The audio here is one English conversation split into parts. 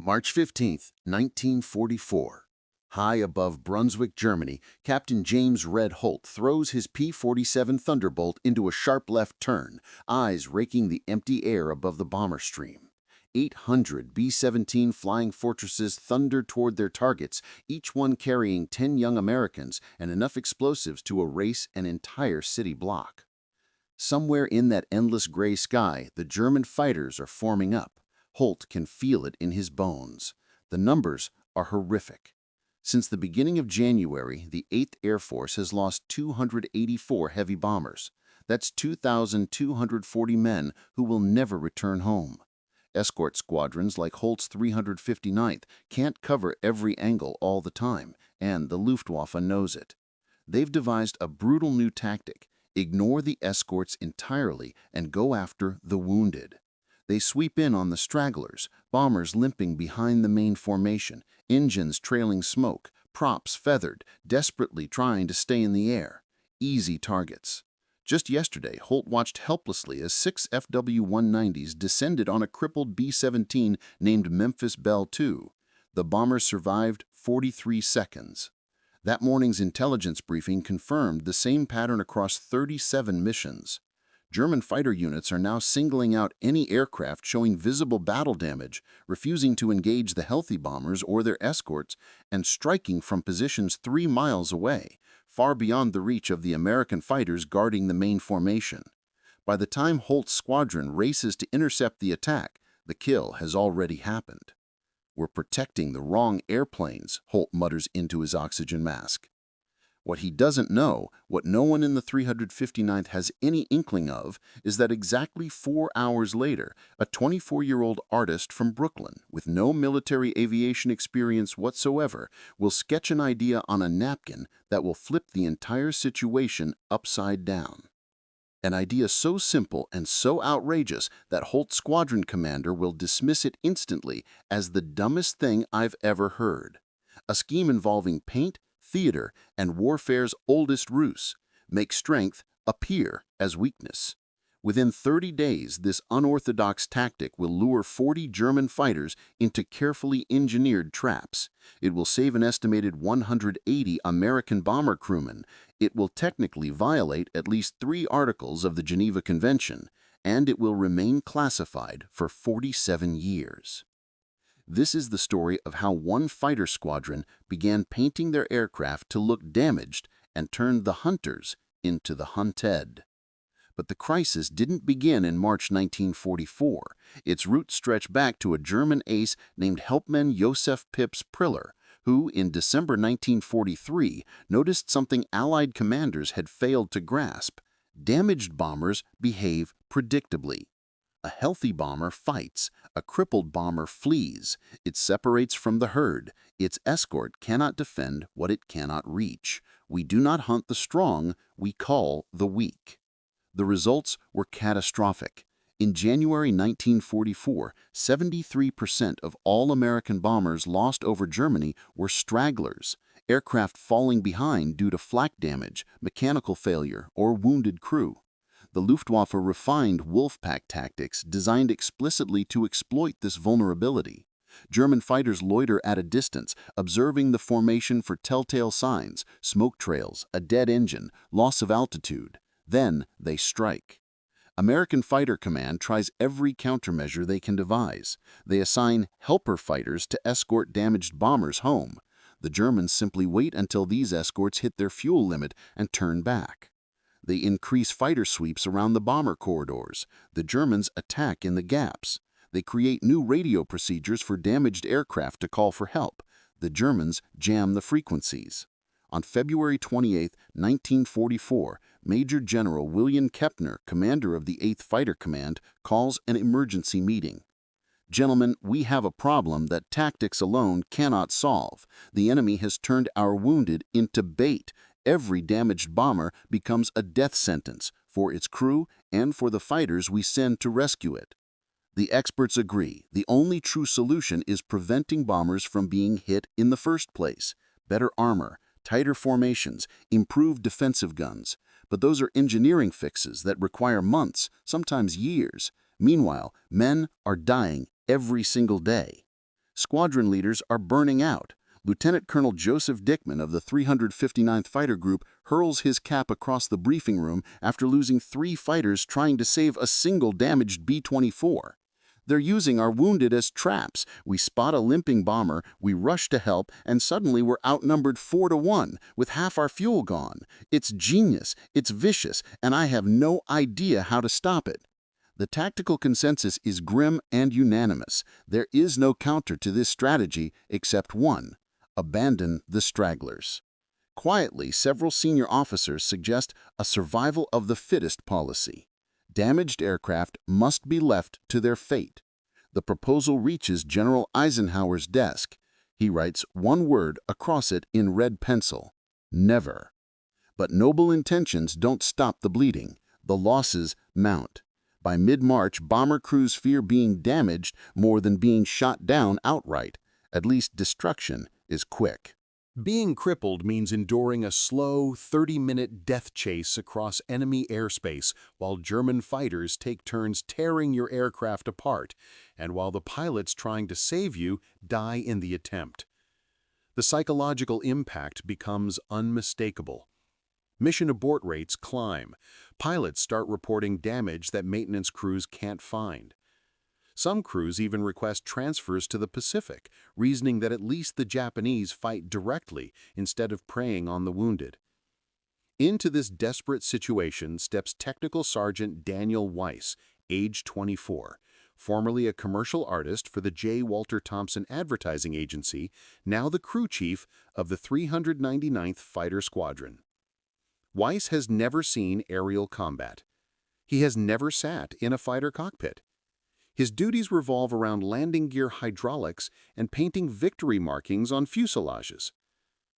March 15, 1944. High above Brunswick, Germany, Captain James "Red" Holt throws his P-47 Thunderbolt into a sharp left turn, eyes raking the empty air above the bomber stream. 800 B-17 Flying Fortresses thunder toward their targets, each one carrying 10 young Americans and enough explosives to erase an entire city block. Somewhere in that endless gray sky, the German fighters are forming up. Holt can feel it in his bones. The numbers are horrific. Since the beginning of January, the 8th Air Force has lost 284 heavy bombers. That's 2,240 men who will never return home. Escort squadrons like Holt's 359th can't cover every angle all the time, and the Luftwaffe knows it. They've devised a brutal new tactic: ignore the escorts entirely and go after the wounded. They sweep in on the stragglers, bombers limping behind the main formation, engines trailing smoke, props feathered, desperately trying to stay in the air. Easy targets. Just yesterday, Holt watched helplessly as 6 FW-190s descended on a crippled B-17 named Memphis Belle II. The bombers survived 43 seconds. That morning's intelligence briefing confirmed the same pattern across 37 missions. German fighter units are now singling out any aircraft showing visible battle damage, refusing to engage the healthy bombers or their escorts, and striking from positions 3 miles away, far beyond the reach of the American fighters guarding the main formation. By the time Holt's squadron races to intercept the attack, the kill has already happened. "We're protecting the wrong airplanes," Holt mutters into his oxygen mask. What he doesn't know, what no one in the 359th has any inkling of, is that exactly 4 hours later, a 24-year-old artist from Brooklyn, with no military aviation experience whatsoever, will sketch an idea on a napkin that will flip the entire situation upside down. An idea so simple and so outrageous that Holt's squadron commander will dismiss it instantly as the dumbest thing I've ever heard. A scheme involving paint, theater, and warfare's oldest ruse: make strength appear as weakness. Within 30 days, this unorthodox tactic will lure 40 German fighters into carefully engineered traps. It will save an estimated 180 American bomber crewmen. It will technically violate at least 3 articles of the Geneva Convention, and it will remain classified for 47 years. This is the story of how one fighter squadron began painting their aircraft to look damaged and turned the hunters into the hunted. But the crisis didn't begin in March 1944. Its roots stretch back to a German ace named Hauptmann Josef Pips Priller, who, in December 1943, noticed something Allied commanders had failed to grasp: damaged bombers behave predictably. A healthy bomber fights. A crippled bomber flees. It separates from the herd. Its escort cannot defend what it cannot reach. We do not hunt the strong, we call the weak. The results were catastrophic. In January 1944, 73% of all American bombers lost over Germany were stragglers, aircraft falling behind due to flak damage, mechanical failure, or wounded crew. The Luftwaffe refined Wolfpack tactics designed explicitly to exploit this vulnerability. German fighters loiter at a distance, observing the formation for telltale signs: smoke trails, a dead engine, loss of altitude. Then they strike. American Fighter Command tries every countermeasure they can devise. They assign helper fighters to escort damaged bombers home. The Germans simply wait until these escorts hit their fuel limit and turn back. They increase fighter sweeps around the bomber corridors. The Germans attack in the gaps. They create new radio procedures for damaged aircraft to call for help. The Germans jam the frequencies. On February 28, 1944, Major General William Kepner, commander of the 8th Fighter Command, calls an emergency meeting. "Gentlemen, we have a problem that tactics alone cannot solve. The enemy has turned our wounded into bait. Every damaged bomber becomes a death sentence for its crew and for the fighters we send to rescue it." The experts agree. The only true solution is preventing bombers from being hit in the first place. Better armor, tighter formations, improved defensive guns. But those are engineering fixes that require months, sometimes years. Meanwhile, men are dying every single day. Squadron leaders are burning out. Lieutenant Colonel Joseph Dickman of the 359th Fighter Group hurls his cap across the briefing room after losing 3 fighters trying to save a single damaged B-24. They're using our wounded as traps. We spot a limping bomber, we rush to help, and suddenly we're outnumbered 4-1, with half our fuel gone. It's genius, it's vicious, and I have no idea how to stop it. The tactical consensus is grim and unanimous. There is no counter to this strategy except one: abandon the stragglers. Quietly, several senior officers suggest a survival of the fittest policy. Damaged aircraft must be left to their fate. The proposal reaches General Eisenhower's desk. He writes one word across it in red pencil: never. But noble intentions don't stop the bleeding. The losses mount. By mid-March, bomber crews fear being damaged more than being shot down outright. At least destruction is quick. Being crippled means enduring a slow, 30-minute death chase across enemy airspace while German fighters take turns tearing your aircraft apart, and while the pilots trying to save you die in the attempt. The psychological impact becomes unmistakable. Mission abort rates climb. Pilots start reporting damage that maintenance crews can't find. Some crews even request transfers to the Pacific, reasoning that at least the Japanese fight directly instead of preying on the wounded. Into this desperate situation steps Technical Sergeant Daniel Weiss, age 24, formerly a commercial artist for the J. Walter Thompson Advertising Agency, now the crew chief of the 399th Fighter Squadron. Weiss has never seen aerial combat. He has never sat in a fighter cockpit. His duties revolve around landing gear hydraulics and painting victory markings on fuselages.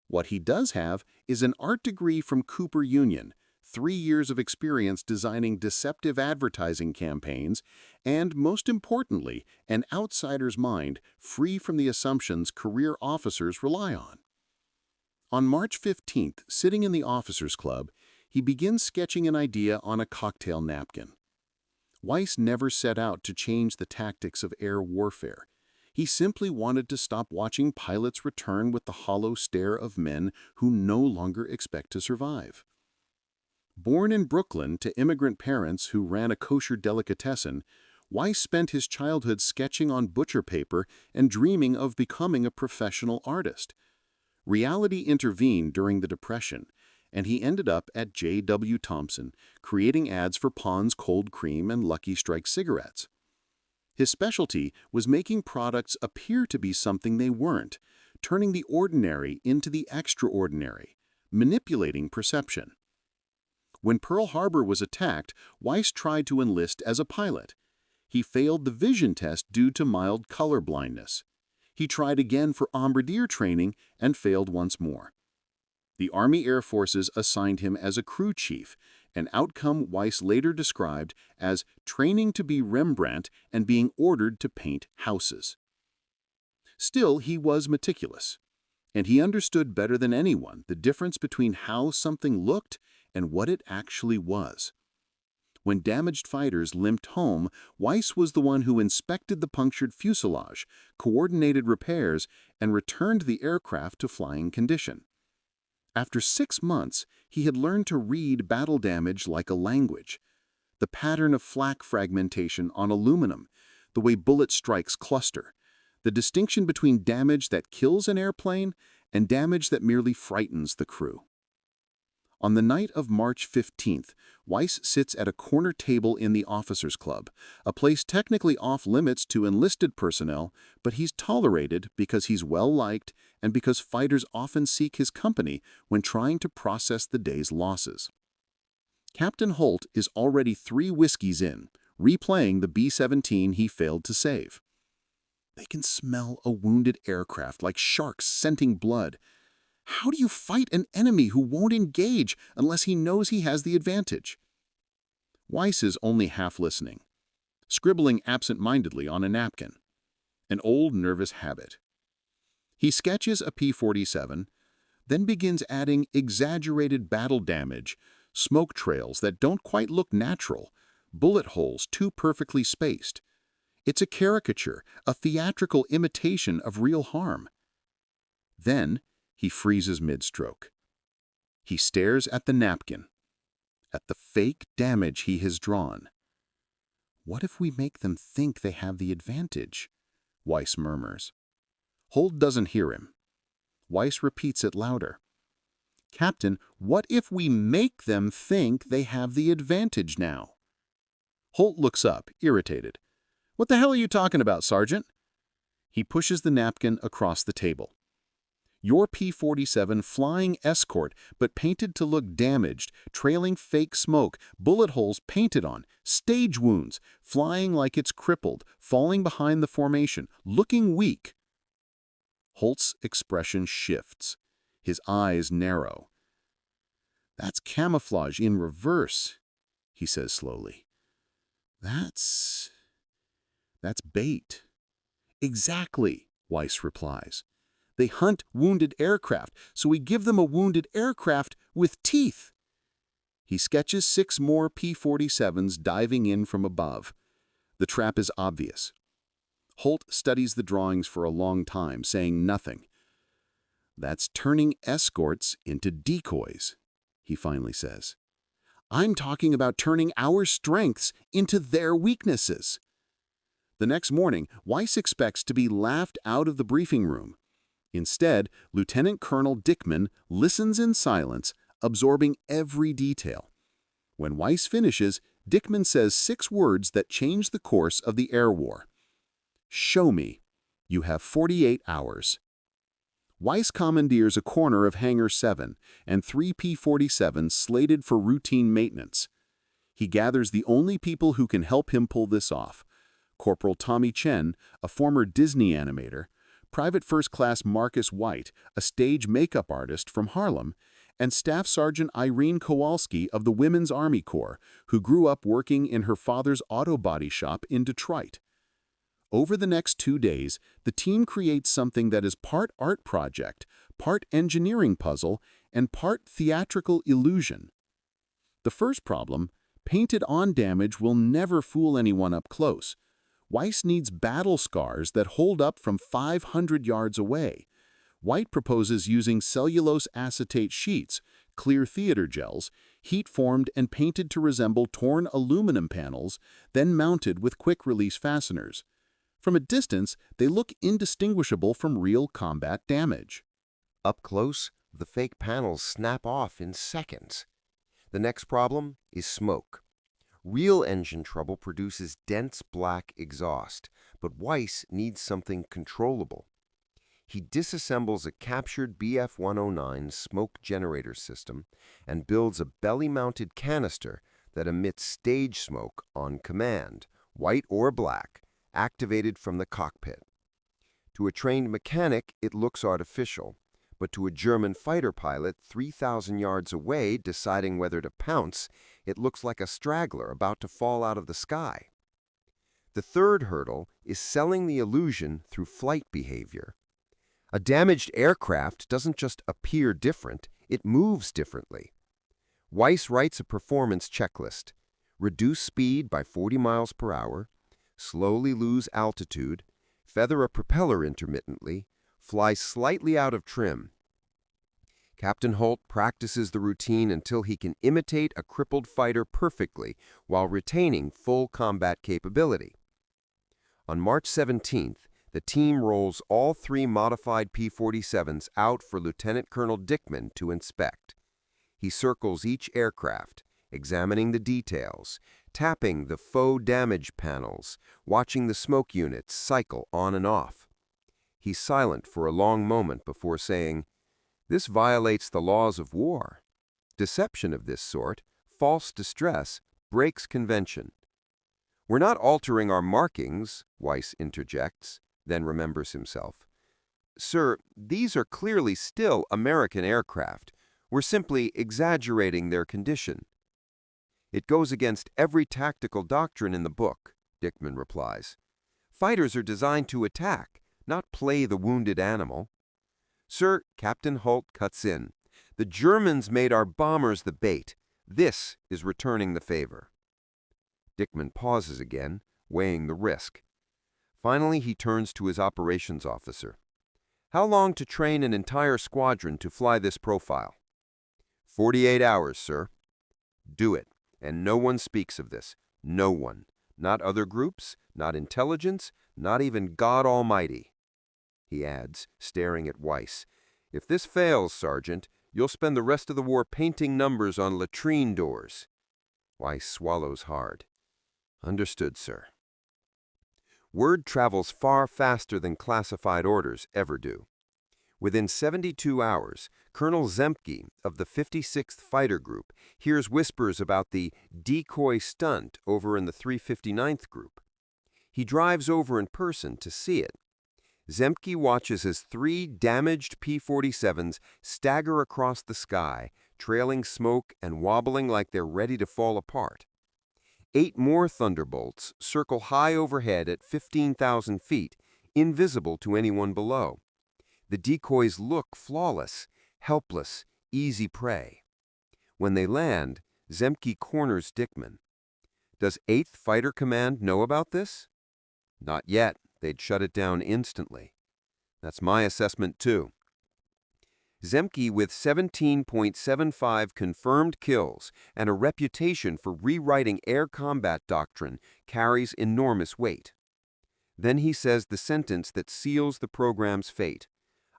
What he does have is an art degree from Cooper Union, 3 years of experience designing deceptive advertising campaigns, and, most importantly, an outsider's mind free from the assumptions career officers rely on. On March 15th, sitting in the Officers Club, he begins sketching an idea on a cocktail napkin. Weiss never set out to change the tactics of air warfare. He simply wanted to stop watching pilots return with the hollow stare of men who no longer expect to survive. Born in Brooklyn to immigrant parents who ran a kosher delicatessen, Weiss spent his childhood sketching on butcher paper and dreaming of becoming a professional artist. Reality intervened during the Depression, and he ended up at J.W. Thompson, creating ads for Pond's Cold Cream and Lucky Strike cigarettes. His specialty was making products appear to be something they weren't, turning the ordinary into the extraordinary, manipulating perception. When Pearl Harbor was attacked, Weiss tried to enlist as a pilot. He failed the vision test due to mild color blindness. He tried again for bombardier training and failed once more. The Army Air Forces assigned him as a crew chief, an outcome Weiss later described as training to be Rembrandt and being ordered to paint houses. Still, he was meticulous, and he understood better than anyone the difference between how something looked and what it actually was. When damaged fighters limped home, Weiss was the one who inspected the punctured fuselage, coordinated repairs, and returned the aircraft to flying condition. After 6 months, he had learned to read battle damage like a language. The pattern of flak fragmentation on aluminum, the way bullet strikes cluster, the distinction between damage that kills an airplane and damage that merely frightens the crew. On the night of March 15th, Weiss sits at a corner table in the Officers Club, a place technically off-limits to enlisted personnel, but he's tolerated because he's well-liked and because fighters often seek his company when trying to process the day's losses. Captain Holt is already 3 whiskeys in, replaying the B-17 he failed to save. They can smell a wounded aircraft like sharks scenting blood. How do you fight an enemy who won't engage unless he knows he has the advantage? Weiss is only half listening, scribbling absent-mindedly on a napkin, an old nervous habit. He sketches a P-47, then begins adding exaggerated battle damage, smoke trails that don't quite look natural, bullet holes too perfectly spaced. It's a caricature, a theatrical imitation of real harm. Then he freezes mid-stroke. He stares at the napkin, at the fake damage he has drawn. What if we make them think they have the advantage? Weiss murmurs. Holt doesn't hear him. Weiss repeats it louder. Captain, what if we make them think they have the advantage now? Holt looks up, irritated. What the hell are you talking about, Sergeant? He pushes the napkin across the table. Your P-47 flying escort, but painted to look damaged, trailing fake smoke, bullet holes painted on, stage wounds, flying like it's crippled, falling behind the formation, looking weak. Holt's expression shifts. His eyes narrow. That's camouflage in reverse, he says slowly. That's bait. Exactly, Weiss replies. They hunt wounded aircraft, so we give them a wounded aircraft with teeth. He sketches 6 more P-47s diving in from above. The trap is obvious. Holt studies the drawings for a long time, saying nothing. That's turning escorts into decoys, he finally says. I'm talking about turning our strengths into their weaknesses. The next morning, Weiss expects to be laughed out of the briefing room. Instead, Lieutenant Colonel Dickman listens in silence, absorbing every detail. When Weiss finishes, Dickman says 6 words that change the course of the air war. Show me. You have 48 hours. Weiss commandeers a corner of Hangar 7 and 3 P-47s slated for routine maintenance. He gathers the only people who can help him pull this off. Corporal Tommy Chen, a former Disney animator, Private First Class Marcus White, a stage makeup artist from Harlem, and Staff Sergeant Irene Kowalski of the Women's Army Corps, who grew up working in her father's auto body shop in Detroit. Over the next 2 days, the team creates something that is part art project, part engineering puzzle, and part theatrical illusion. The first problem, painted-on damage will never fool anyone up close. Weiss needs battle scars that hold up from 500 yards away. White proposes using cellulose acetate sheets, clear theater gels, heat-formed and painted to resemble torn aluminum panels, then mounted with quick-release fasteners. From a distance, they look indistinguishable from real combat damage. Up close, the fake panels snap off in seconds. The next problem is smoke. Real engine trouble produces dense black exhaust, but Weiss needs something controllable. He disassembles a captured BF-109 smoke generator system and builds a belly-mounted canister that emits stage smoke on command, white or black, activated from the cockpit. To a trained mechanic, it looks artificial, but to a German fighter pilot 3,000 yards away deciding whether to pounce, it looks like a straggler about to fall out of the sky. The third hurdle is selling the illusion through flight behavior. A damaged aircraft doesn't just appear different, it moves differently. Weiss writes a performance checklist: reduce speed by 40 miles per hour, slowly lose altitude, feather a propeller intermittently, fly slightly out of trim. Captain Holt practices the routine until he can imitate a crippled fighter perfectly while retaining full combat capability. On March 17th, the team rolls all 3 modified P-47s out for Lieutenant Colonel Dickman to inspect. He circles each aircraft, examining the details, tapping the faux damage panels, watching the smoke units cycle on and off. He's silent for a long moment before saying, "This violates the laws of war. Deception of this sort, false distress, breaks convention." "We're not altering our markings," Weiss interjects, then remembers himself. "Sir, these are clearly still American aircraft. We're simply exaggerating their condition." "It goes against every tactical doctrine in the book," Dickman replies. "Fighters are designed to attack, not play the wounded animal." "Sir," Captain Holt cuts in, "the Germans made our bombers the bait. This is returning the favor." Dickman pauses again, weighing the risk. Finally, he turns to his operations officer. How long to train an entire squadron to fly this profile? 48 hours, sir. Do it. And no one speaks of this. No one. Not other groups, not intelligence, not even God Almighty. He adds, staring at Weiss. If this fails, Sergeant, you'll spend the rest of the war painting numbers on latrine doors. Weiss swallows hard. Understood, sir. Word travels far faster than classified orders ever do. Within 72 hours, Colonel Zemke of the 56th Fighter Group hears whispers about the decoy stunt over in the 359th Group. He drives over in person to see it. Zemke watches as 3 damaged P-47s stagger across the sky, trailing smoke and wobbling like they're ready to fall apart. 8 more Thunderbolts circle high overhead at 15,000 feet, invisible to anyone below. The decoys look flawless, helpless, easy prey. When they land, Zemke corners Dickman. Does 8th Fighter Command know about this? Not yet. They'd shut it down instantly. That's my assessment, too. Zemke, with 17.75 confirmed kills and a reputation for rewriting air combat doctrine, carries enormous weight. Then he says the sentence that seals the program's fate.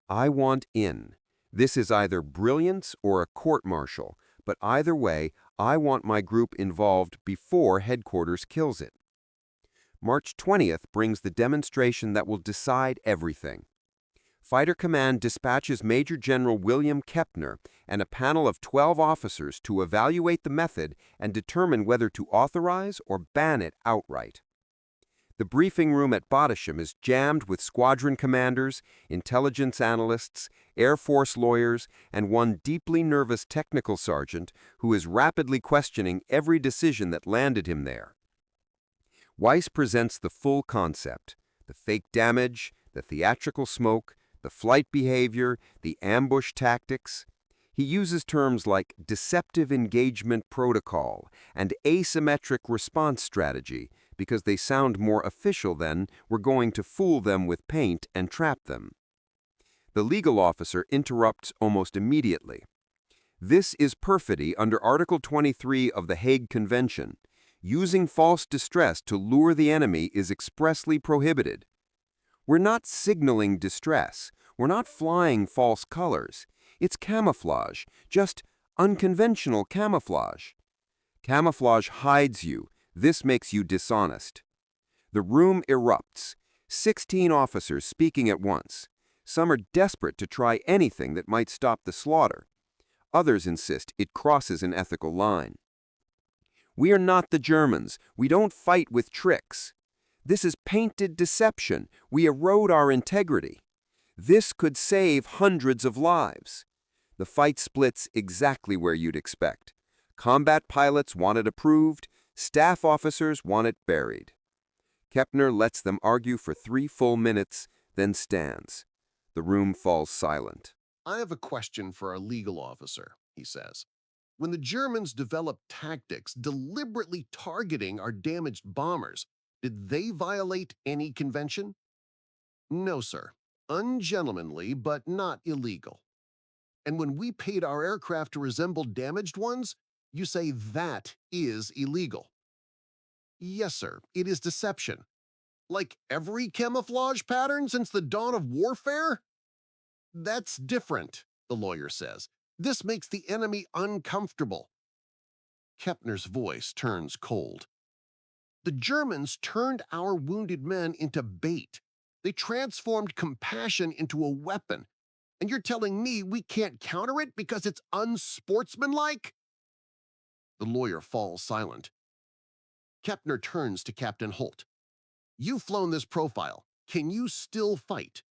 I want in. This is either brilliance or a court-martial, but either way, I want my group involved before headquarters kills it. March 20th brings the demonstration that will decide everything. Fighter Command dispatches Major General William Kepner and a panel of 12 officers to evaluate the method and determine whether to authorize or ban it outright. The briefing room at Bottisham is jammed with squadron commanders, intelligence analysts, Air Force lawyers, and one deeply nervous technical sergeant who is rapidly questioning every decision that landed him there. Weiss presents the full concept: the fake damage, the theatrical smoke, the flight behavior, the ambush tactics. He uses terms like deceptive engagement protocol and asymmetric response strategy because they sound more official than we're going to fool them with paint and trap them. The legal officer interrupts almost immediately. This is perfidy under Article 23 of the Hague Convention. Using false distress to lure the enemy is expressly prohibited. We're not signaling distress. We're not flying false colors. It's camouflage, just unconventional camouflage. Camouflage hides you. This makes you dishonest. The room erupts. 16 officers speaking at once. Some are desperate to try anything that might stop the slaughter. Others insist it crosses an ethical line. We are not the Germans. We don't fight with tricks. This is painted deception. We erode our integrity. This could save hundreds of lives. The fight splits exactly where you'd expect. Combat pilots want it approved. Staff officers want it buried. Kepner lets them argue for 3 full minutes, then stands. The room falls silent. I have a question for our legal officer, he says. When the Germans developed tactics deliberately targeting our damaged bombers, did they violate any convention? No, sir. Ungentlemanly, but not illegal. And when we paid our aircraft to resemble damaged ones, you say that is illegal. Yes, sir, it is deception. Like every camouflage pattern since the dawn of warfare? That's different, the lawyer says. This makes the enemy uncomfortable. Kepner's voice turns cold. The Germans turned our wounded men into bait. They transformed compassion into a weapon. And you're telling me we can't counter it because it's unsportsmanlike? The lawyer falls silent. Kepner turns to Captain Holt. You've flown this profile. Can you still fight?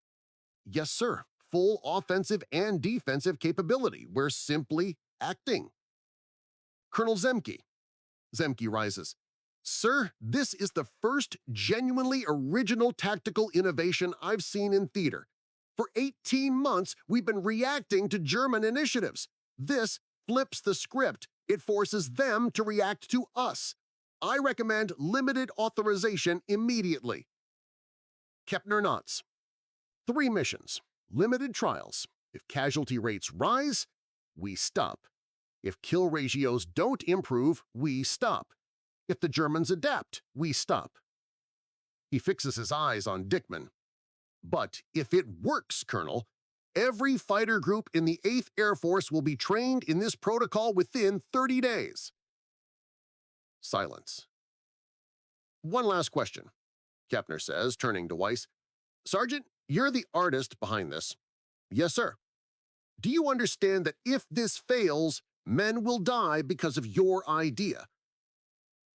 Yes, sir. Full offensive and defensive capability. We're simply acting. Colonel Zemke. Zemke rises. Sir, this is the first genuinely original tactical innovation I've seen in theater. For 18 months, we've been reacting to German initiatives. This flips the script. It forces them to react to us. I recommend limited authorization immediately. Kepner nods. 3 missions, limited trials. If casualty rates rise, we stop. If kill ratios don't improve, we stop. If the Germans adapt, we stop. He fixes his eyes on Dickman. But if it works, Colonel, every fighter group in the 8th Air Force will be trained in this protocol within 30 days. Silence. One last question, Kepner says, turning to Weiss. Sergeant, you're the artist behind this. Yes, sir. Do you understand that if this fails, men will die because of your idea?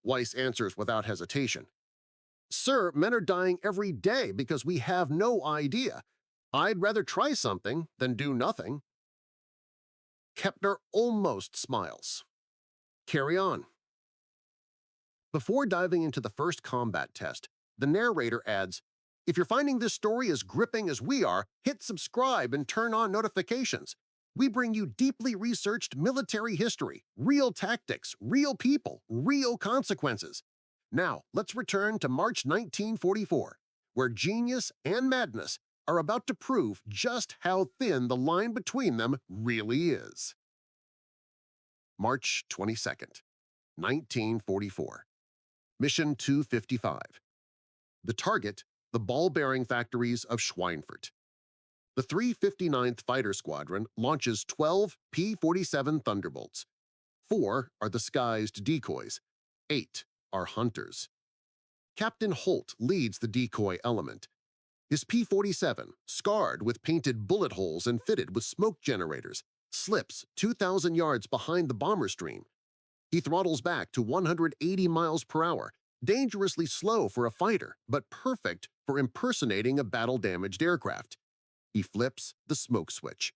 Weiss answers without hesitation. Sir, men are dying every day because we have no idea. I'd rather try something than do nothing. Kepner almost smiles. Carry on. Before diving into the first combat test, the narrator adds, if you're finding this story as gripping as we are, hit subscribe and turn on notifications. We bring you deeply researched military history, real tactics, real people, real consequences. Now, let's return to March 1944, where genius and madness are about to prove just how thin the line between them really is. March 22nd, 1944. Mission 255. The target, the ball-bearing factories of Schweinfurt. The 359th Fighter Squadron launches 12 P-47 Thunderbolts. 4 are disguised decoys. 8 are hunters. Captain Holt leads the decoy element. His P-47, scarred with painted bullet holes and fitted with smoke generators, slips 2,000 yards behind the bomber stream. He throttles back to 180 miles per hour, dangerously slow for a fighter, but perfect for impersonating a battle-damaged aircraft. He flips the smoke switch.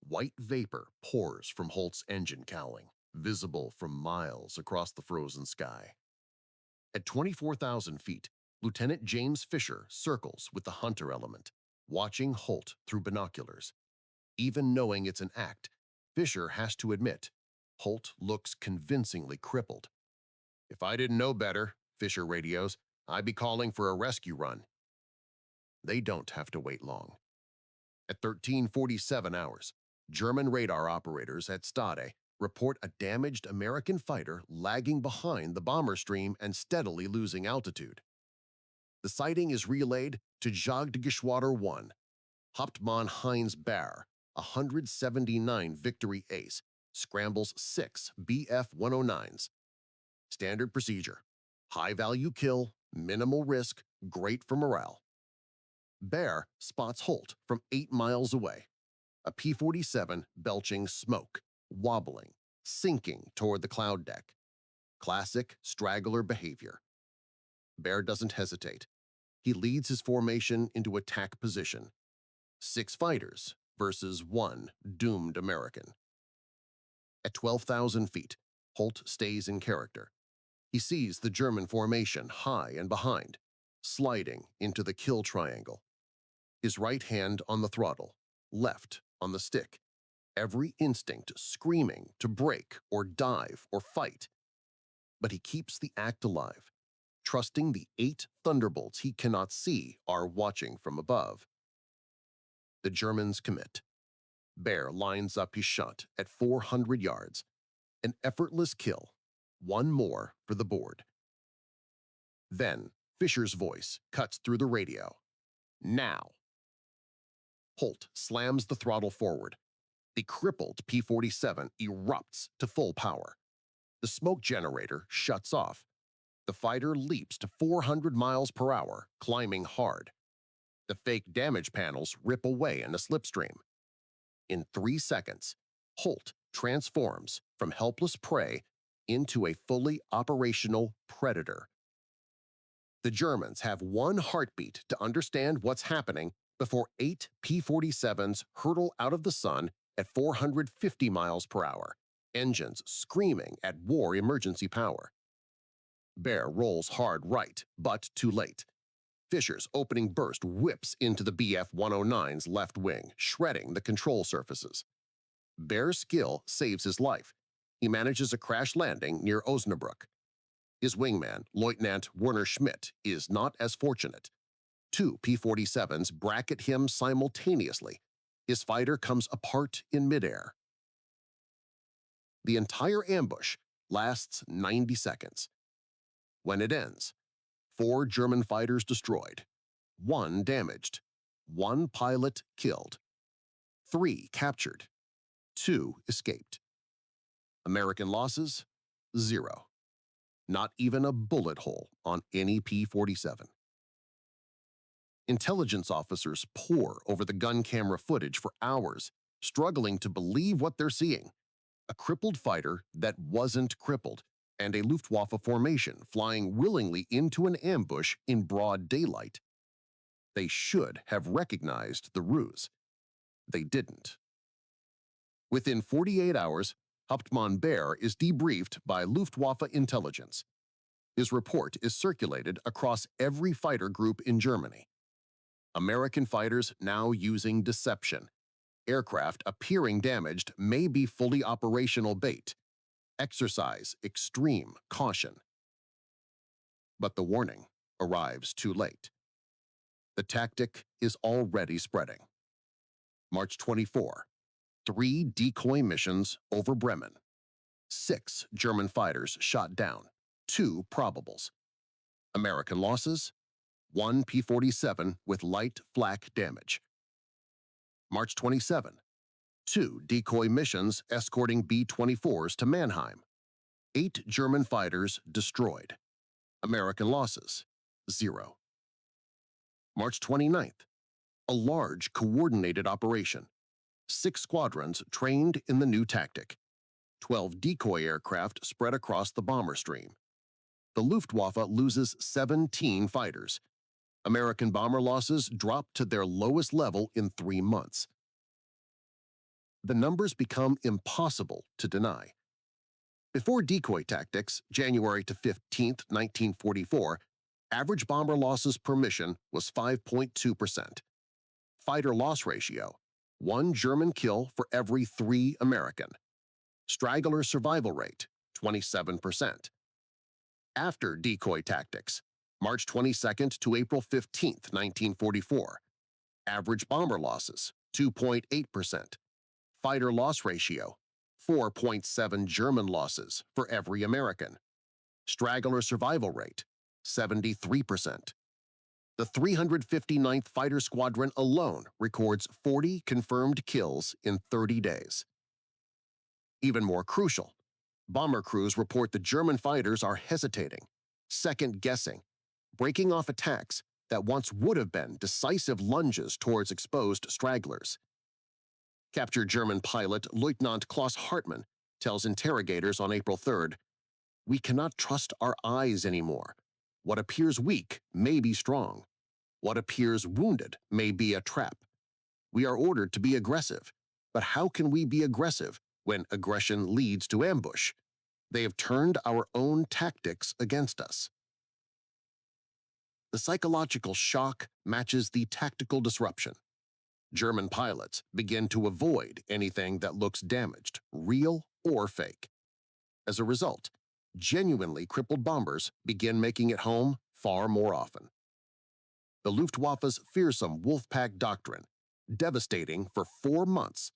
White vapor pours from Holt's engine cowling, visible from miles across the frozen sky. At 24,000 feet, Lieutenant James Fisher circles with the hunter element, watching Holt through binoculars. Even knowing it's an act, Fisher has to admit, Holt looks convincingly crippled. If I didn't know better, Fisher radios, I'd be calling for a rescue run. They don't have to wait long. At 13:47 hours, German radar operators at Stade report a damaged American fighter lagging behind the bomber stream and steadily losing altitude. The sighting is relayed to Jagdgeschwader 1. Hauptmann Heinz Baer, a 179 Victory Ace, scrambles 6 Bf-109s. Standard procedure. High-value kill, minimal risk, great for morale. Baer spots Holt from 8 miles away. A P-47 belching smoke, wobbling, sinking toward the cloud deck. Classic straggler behavior. Baer doesn't hesitate. He leads his formation into attack position. 6 fighters versus 1 doomed American. At 12,000 feet, Holt stays in character. He sees the German formation high and behind, sliding into the kill triangle. His right hand on the throttle, left on the stick, every instinct screaming to break or dive or fight. But he keeps the act alive, trusting the 8 thunderbolts he cannot see are watching from above. The Germans commit. Baer lines up his shot at 400 yards. An effortless kill, one more for the board. Then Fisher's voice cuts through the radio. Now! Holt slams the throttle forward. The crippled P-47 erupts to full power. The smoke generator shuts off. The fighter leaps to 400 miles per hour, climbing hard. The fake damage panels rip away in a slipstream. In 3 seconds, Holt transforms from helpless prey into a fully operational predator. The Germans have 1 heartbeat to understand what's happening before 8 P-47s hurtle out of the sun at 450 miles per hour, engines screaming at war emergency power. Baer rolls hard right, but too late. Fisher's opening burst whips into the Bf-109's left wing, shredding the control surfaces. Baer's skill saves his life. He manages a crash landing near Osnabrück. His wingman, Lieutenant Werner Schmidt, is not as fortunate. Two P-47s bracket him simultaneously. His fighter comes apart in midair. The entire ambush lasts 90 seconds. When it ends, 4 German fighters destroyed, 1 damaged, 1 pilot killed, 3 captured, 2 escaped. American losses, 0. Not even a bullet hole on any P-47. Intelligence officers pore over the gun camera footage for hours, struggling to believe what they're seeing. A crippled fighter that wasn't crippled, and a Luftwaffe formation flying willingly into an ambush in broad daylight. They should have recognized the ruse. They didn't. Within 48 hours, Hauptmann Baer is debriefed by Luftwaffe intelligence. His report is circulated across every fighter group in Germany. American fighters now using deception. Aircraft appearing damaged may be fully operational bait. Exercise extreme caution. But the warning arrives too late. The tactic is already spreading. March 24, 3 decoy missions over Bremen. 6 German fighters shot down, 2 probables. American losses, 1 P-47 with light flak damage. March 27, 2 decoy missions escorting B-24s to Mannheim. 8 German fighters destroyed. American losses, 0. March 29th, a large coordinated operation. 6 squadrons trained in the new tactic. 12 decoy aircraft spread across the bomber stream. The Luftwaffe loses 17 fighters. American bomber losses drop to their lowest level in 3 months. The numbers become impossible to deny. Before decoy tactics, January to 15, 1944, average bomber losses per mission was 5.2%. Fighter loss ratio, 1 German kill for every 3 American. Straggler survival rate, 27%. After decoy tactics, March 22nd to April 15th, 1944, average bomber losses, 2.8%. Fighter loss ratio, 4.7 German losses for every American. Straggler survival rate, 73%. The 359th Fighter Squadron alone records 40 confirmed kills in 30 days. Even more crucial, bomber crews report the German fighters are hesitating, second-guessing, breaking off attacks that once would have been decisive lunges towards exposed stragglers. Captured German pilot Lieutenant Klaus Hartmann tells interrogators on April 3rd, "We cannot trust our eyes anymore. What appears weak may be strong. What appears wounded may be a trap. We are ordered to be aggressive, but how can we be aggressive when aggression leads to ambush? They have turned our own tactics against us." The psychological shock matches the tactical disruption. German pilots begin to avoid anything that looks damaged, real or fake. As a result, genuinely crippled bombers begin making it home far more often. The Luftwaffe's fearsome Wolfpack doctrine, devastating for 4 months,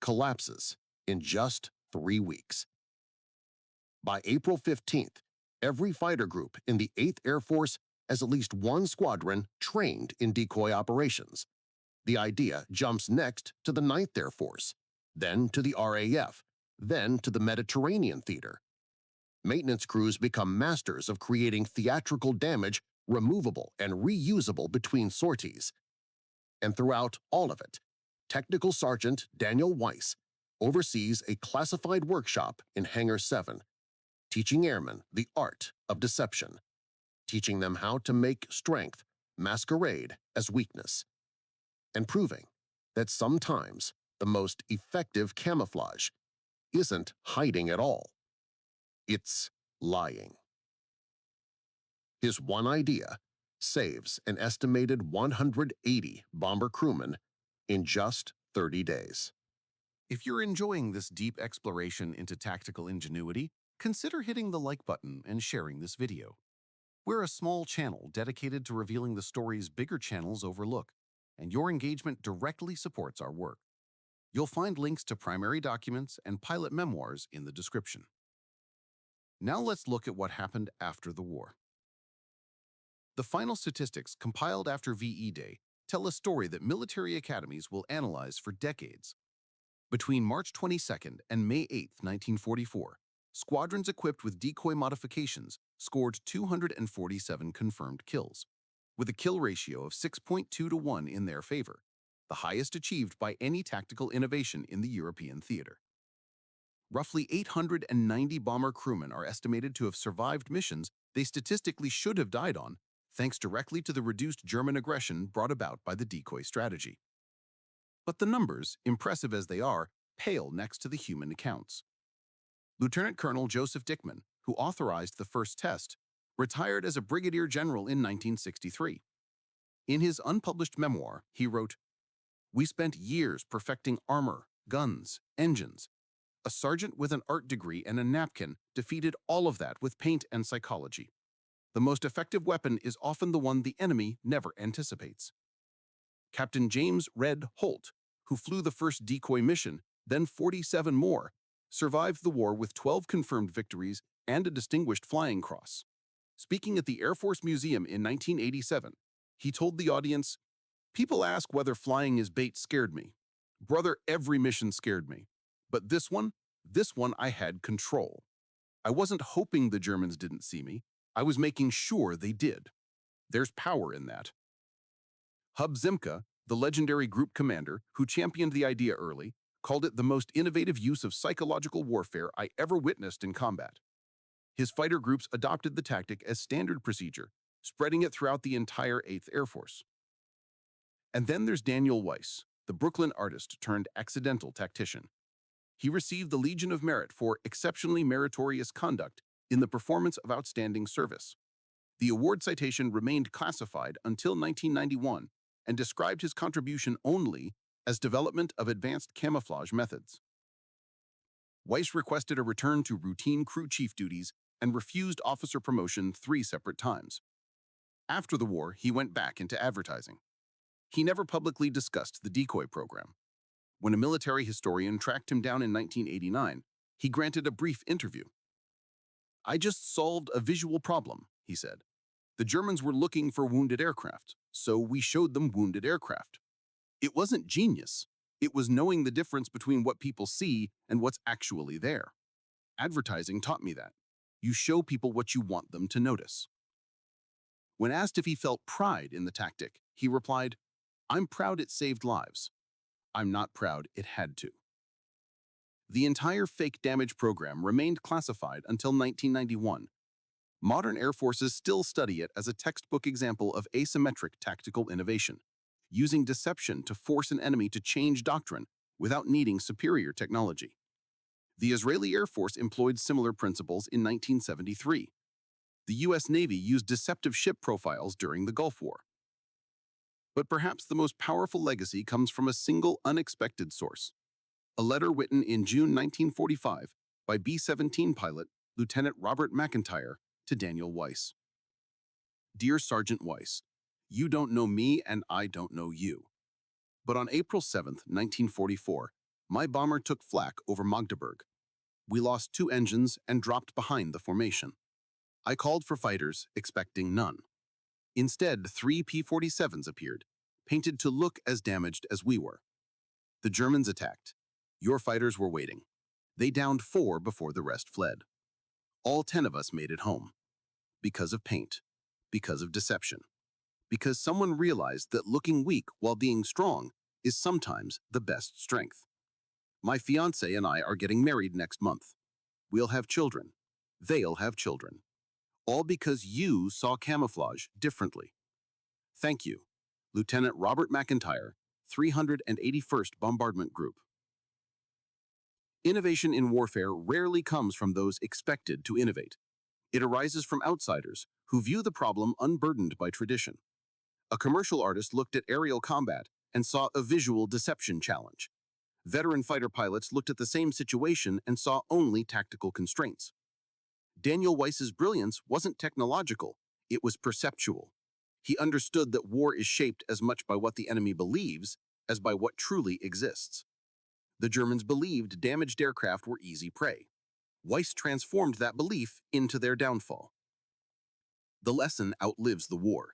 collapses in just 3 weeks. By April 15th, every fighter group in the 8th Air Force has at least 1 squadron trained in decoy operations. The idea jumps next to the 9th Air Force, then to the RAF, then to the Mediterranean theater. Maintenance crews become masters of creating theatrical damage removable and reusable between sorties. And throughout all of it, Technical Sergeant Daniel Weiss oversees a classified workshop in Hangar 7, teaching airmen the art of deception, teaching them how to make strength masquerade as weakness, and proving that sometimes the most effective camouflage isn't hiding at all. It's lying. His one idea saves an estimated 180 bomber crewmen in just 30 days. If you're enjoying this deep exploration into tactical ingenuity, consider hitting the like button and sharing this video. We're a small channel dedicated to revealing the stories bigger channels overlook, and your engagement directly supports our work. You'll find links to primary documents and pilot memoirs in the description. Now let's look at what happened after the war. The final statistics compiled after VE Day tell a story that military academies will analyze for decades. Between March 22nd and May 8, 1944, squadrons equipped with decoy modifications scored 247 confirmed kills, with a kill ratio of 6.2 to 1 in their favor, the highest achieved by any tactical innovation in the European theater. Roughly 890 bomber crewmen are estimated to have survived missions they statistically should have died on, thanks directly to the reduced German aggression brought about by the decoy strategy. But the numbers, impressive as they are, pale next to the human accounts. Lieutenant Colonel Joseph Dickman, who authorized the first test, retired as a brigadier general in 1963. In his unpublished memoir, he wrote, "We spent years perfecting armor, guns, engines. A sergeant with an art degree and a napkin defeated all of that with paint and psychology. The most effective weapon is often the one the enemy never anticipates." Captain James "Red" Holt, who flew the first decoy mission, then 47 more, survived the war with 12 confirmed victories and a Distinguished Flying Cross. Speaking at the Air Force Museum in 1987, he told the audience, "People ask whether flying is bait scared me. Brother, every mission scared me. But this one I had control. I wasn't hoping the Germans didn't see me. I was making sure they did. There's power in that." Hub Zimka, the legendary group commander who championed the idea early, called it the most innovative use of psychological warfare I ever witnessed in combat. His fighter groups adopted the tactic as standard procedure, spreading it throughout the entire 8th Air Force. And then there's Daniel Weiss, the Brooklyn artist turned accidental tactician. He received the Legion of Merit for exceptionally meritorious conduct in the performance of outstanding service. The award citation remained classified until 1991 and described his contribution only as development of advanced camouflage methods. Weiss requested a return to routine crew chief duties and refused officer promotion 3 separate times. After the war, he went back into advertising. He never publicly discussed the decoy program. When a military historian tracked him down in 1989, he granted a brief interview. "I just solved a visual problem," he said. "The Germans were looking for wounded aircraft, so we showed them wounded aircraft. It wasn't genius. It was knowing the difference between what people see and what's actually there. Advertising taught me that. You show people what you want them to notice." When asked if he felt pride in the tactic, he replied, "I'm proud it saved lives. I'm not proud it had to." The entire fake damage program remained classified until 1991. Modern air forces still study it as a textbook example of asymmetric tactical innovation, using deception to force an enemy to change doctrine without needing superior technology. The Israeli Air Force employed similar principles in 1973. The U.S. Navy used deceptive ship profiles during the Gulf War. But perhaps the most powerful legacy comes from a single unexpected source: a letter written in June 1945 by B-17 pilot Lieutenant Robert McIntyre to Daniel Weiss. "Dear Sergeant Weiss, you don't know me and I don't know you. But on April 7, 1944, my bomber took flak over Magdeburg. We lost 2 engines and dropped behind the formation. I called for fighters, expecting none. Instead, 3 P-47s appeared, painted to look as damaged as we were. The Germans attacked. Your fighters were waiting. They downed 4 before the rest fled. All 10 of us made it home. Because of paint. Because of deception. Because someone realized that looking weak while being strong is sometimes the best strength. My fiancé and I are getting married next month. We'll have children. They'll have children. All because you saw camouflage differently. Thank you, Lieutenant Robert McIntyre, 381st Bombardment Group." Innovation in warfare rarely comes from those expected to innovate. It arises from outsiders who view the problem unburdened by tradition. A commercial artist looked at aerial combat and saw a visual deception challenge. Veteran fighter pilots looked at the same situation and saw only tactical constraints. Daniel Weiss's brilliance wasn't technological, It was perceptual. He understood that war is shaped as much by what the enemy believes as by what truly exists. The Germans believed damaged aircraft were easy prey. Weiss transformed that belief into their downfall. The lesson outlives the war.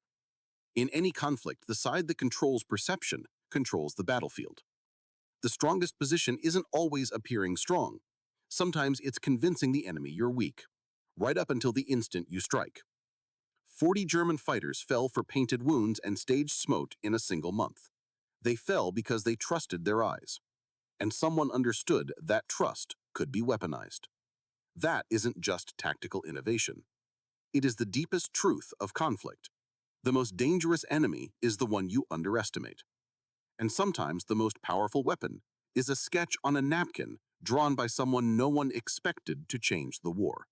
In any conflict, the side that controls perception controls the battlefield. The strongest position isn't always appearing strong. Sometimes it's convincing the enemy you're weak, right up until the instant you strike. 40 German fighters fell for painted wounds and staged smote in a single month. They fell because they trusted their eyes. And someone understood that trust could be weaponized. That isn't just tactical innovation. It is the deepest truth of conflict. The most dangerous enemy is the one you underestimate. And sometimes the most powerful weapon is a sketch on a napkin drawn by someone no one expected to change the war.